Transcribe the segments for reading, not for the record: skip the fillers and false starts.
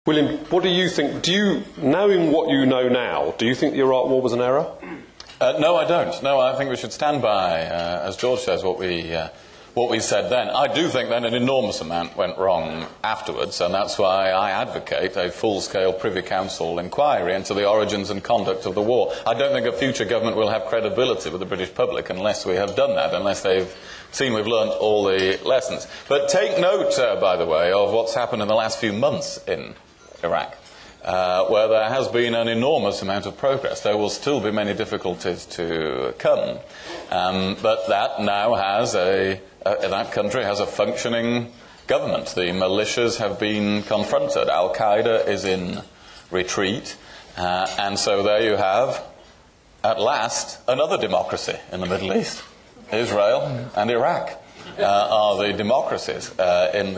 William, what do you think? Knowing what you know now, do you think the Iraq War was an error? No, I don't. No, I think we should stand by, as George says, what we said then. I do think then an enormous amount went wrong afterwards, and that's why I advocate a full-scale Privy Council inquiry into the origins and conduct of the war. I don't think a future government will have credibility with the British public unless we have done that, unless they've seen we've learned all the lessons. But take note, by the way, of what's happened in the last few months in Iraq. Where there has been an enormous amount of progress. There will still be many difficulties to come, but that now has that country has a functioning government. The militias have been confronted. Al-Qaeda is in retreat, and so there you have, at last, another democracy in the Middle East. Israel and Iraq are the democracies in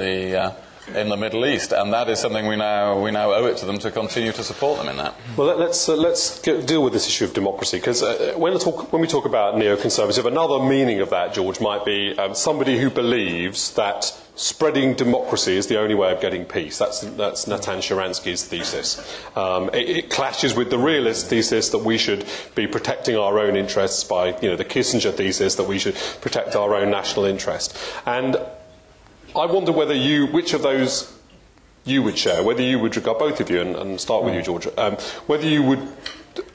the Middle East, and that is something we now owe it to them to continue to support them in that. Well, let's deal with this issue of democracy, because when we talk about neoconservative, another meaning of that, George, might be somebody who believes that spreading democracy is the only way of getting peace. That's Natan Sharansky's thesis. It clashes with the realist thesis that we should be protecting our own interests by, the Kissinger thesis that we should protect our own national interest. And I wonder which of those you would share, whether you would regard, both of you, and start with you, George, whether you would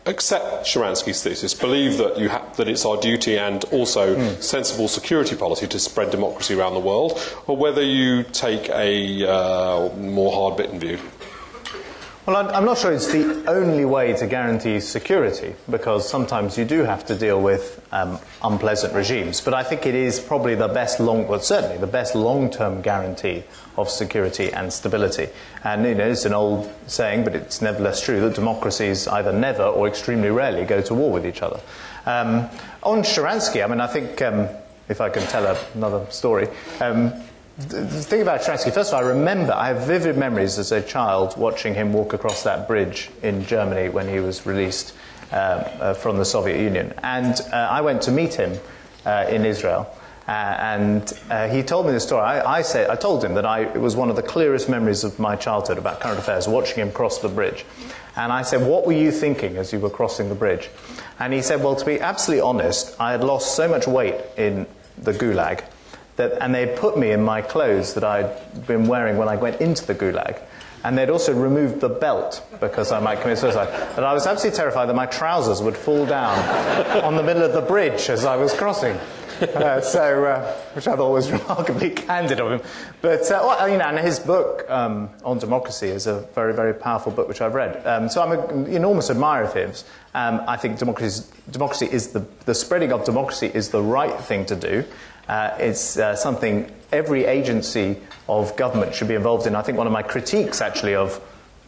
accept Sharansky's thesis, believe that that it's our duty and also sensible security policy to spread democracy around the world, or whether you take a more hard-bitten view. Well, I'm not sure it's the only way to guarantee security, because sometimes you do have to deal with unpleasant regimes. But I think it is probably certainly the best long-term guarantee of security and stability. And it's an old saying, but it's nevertheless true, that democracies either never or extremely rarely go to war with each other. On Sharansky, I think, if I can tell another story. The thing about Sharansky, first of all, I have vivid memories as a child watching him walk across that bridge in Germany when he was released from the Soviet Union. And I went to meet him in Israel, and he told me the story. I told him that it was one of the clearest memories of my childhood about current affairs, watching him cross the bridge. And I said, what were you thinking as you were crossing the bridge? And he said, well, to be absolutely honest, I had lost so much weight in the Gulag, and they'd put me in my clothes that I'd been wearing when I went into the Gulag. And they'd also removed the belt because I might commit suicide. But I was absolutely terrified that my trousers would fall down on the middle of the bridge as I was crossing. Which I thought was remarkably candid of him. But, and his book on democracy is a very, very powerful book which I've read. So I'm an enormous admirer of his. I think democracy is the spreading of democracy is the right thing to do. It's something every agency of government should be involved in. I think one of my critiques, actually, of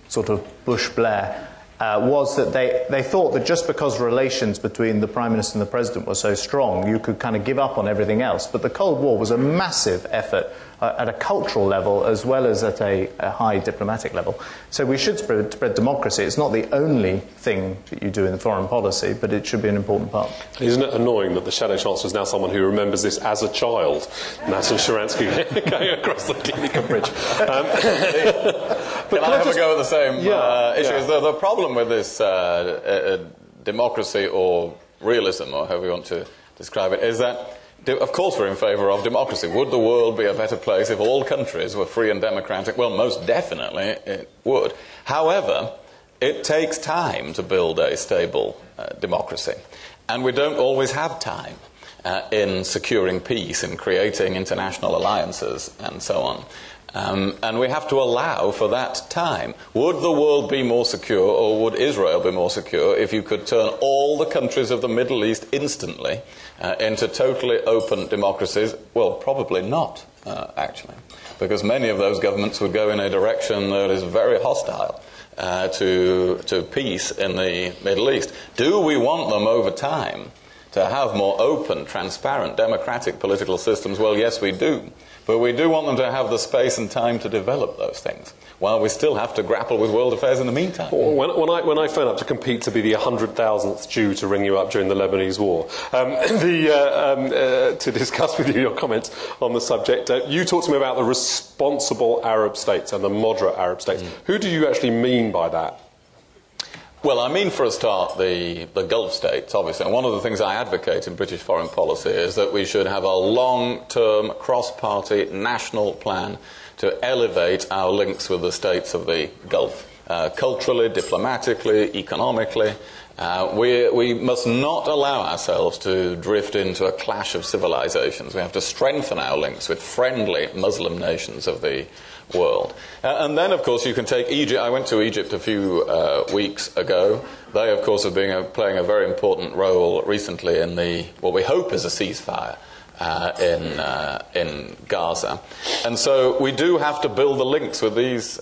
sort of Bush-Blair was that they thought that just because relations between the Prime Minister and the President were so strong, you could kind of give up on everything else. But the Cold War was a massive effort at a cultural level as well as at a high diplomatic level. So we should spread democracy. It's not the only thing that you do in foreign policy, but it should be an important part. Isn't it annoying that the Shadow Chancellor is now someone who remembers this as a child? Natan Sharansky going across the Gulag Bridge. Can I have a go at the same issues? The problem with this democracy or realism, or however you want to describe it, is that of course we're in favour of democracy. Would the world be a better place if all countries were free and democratic? Well, most definitely it would. However, it takes time to build a stable democracy. And we don't always have time in securing peace, in creating international alliances, and so on. And we have to allow for that time. Would the world be more secure, or would Israel be more secure, if you could turn all the countries of the Middle East instantly into totally open democracies? Well, probably not, actually, because many of those governments would go in a direction that is very hostile to peace in the Middle East. Do we want them over time to have more open, transparent, democratic political systems? Well, yes, we do. But we do want them to have the space and time to develop those things, while we still have to grapple with world affairs in the meantime. When I phone up to compete to be the 100,000th Jew to ring you up during the Lebanese war, to discuss with you your comments on the subject, you talked to me about the responsible Arab states and the moderate Arab states. Who do you actually mean by that? Well, I mean, for a start, the Gulf states, obviously. And one of the things I advocate in British foreign policy is that we should have a long-term, cross-party, national plan to elevate our links with the states of the Gulf, culturally, diplomatically, economically. We must not allow ourselves to drift into a clash of civilizations. We have to strengthen our links with friendly Muslim nations of the world. And then, of course, you can take Egypt. I went to Egypt a few weeks ago. They, of course, have been playing a very important role recently in what we hope is a ceasefire in Gaza. And so we do have to build the links with these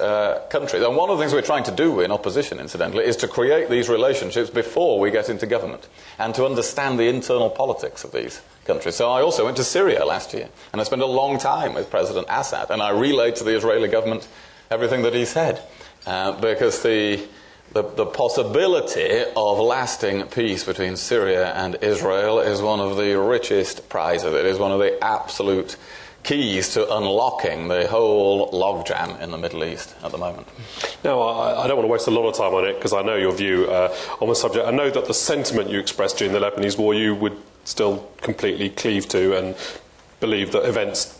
countries. And one of the things we're trying to do in opposition, incidentally, is to create these relationships before we get into government and to understand the internal politics of these countries. So I also went to Syria last year, and I spent a long time with President Assad, and I relayed to the Israeli government everything that he said, because the possibility of lasting peace between Syria and Israel is one of the richest prizes. It is one of the absolute keys to unlocking the whole logjam in the Middle East at the moment. Now, I don't want to waste a lot of time on it, because I know your view on the subject. I know that the sentiment you expressed during the Lebanese war, you would still completely cleave to and believe that events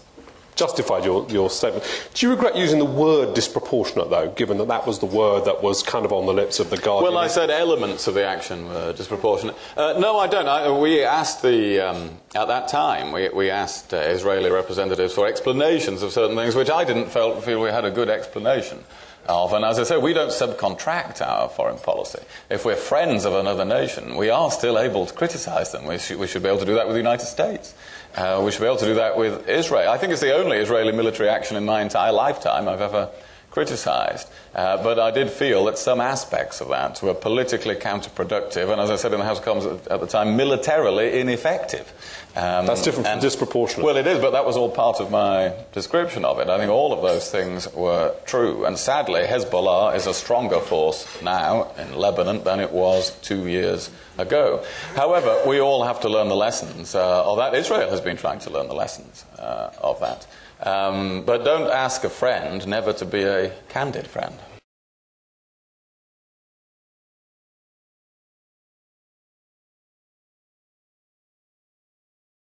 justified your statement. Do you regret using the word disproportionate, though, given that that was the word that was kind of on the lips of the Guardian? Well, I said elements of the action were disproportionate. No, I don't. We asked at that time, we asked Israeli representatives for explanations of certain things, which I didn't feel we had a good explanation of. And as I say, we don't subcontract our foreign policy. If we're friends of another nation, we are still able to criticize them. We should be able to do that with the United States. We should be able to do that with Israel. I think it's the only Israeli military action in my entire lifetime I've ever criticized. But I did feel that some aspects of that were politically counterproductive, and as I said in the House of Commons at the time, militarily ineffective. That's different from disproportionate. Well, it is, but that was all part of my description of it. I think all of those things were true. And sadly, Hezbollah is a stronger force now in Lebanon than it was 2 years ago. However, we all have to learn the lessons of that. Israel has been trying to learn the lessons of that. But don't ask a friend never to be a candid friend.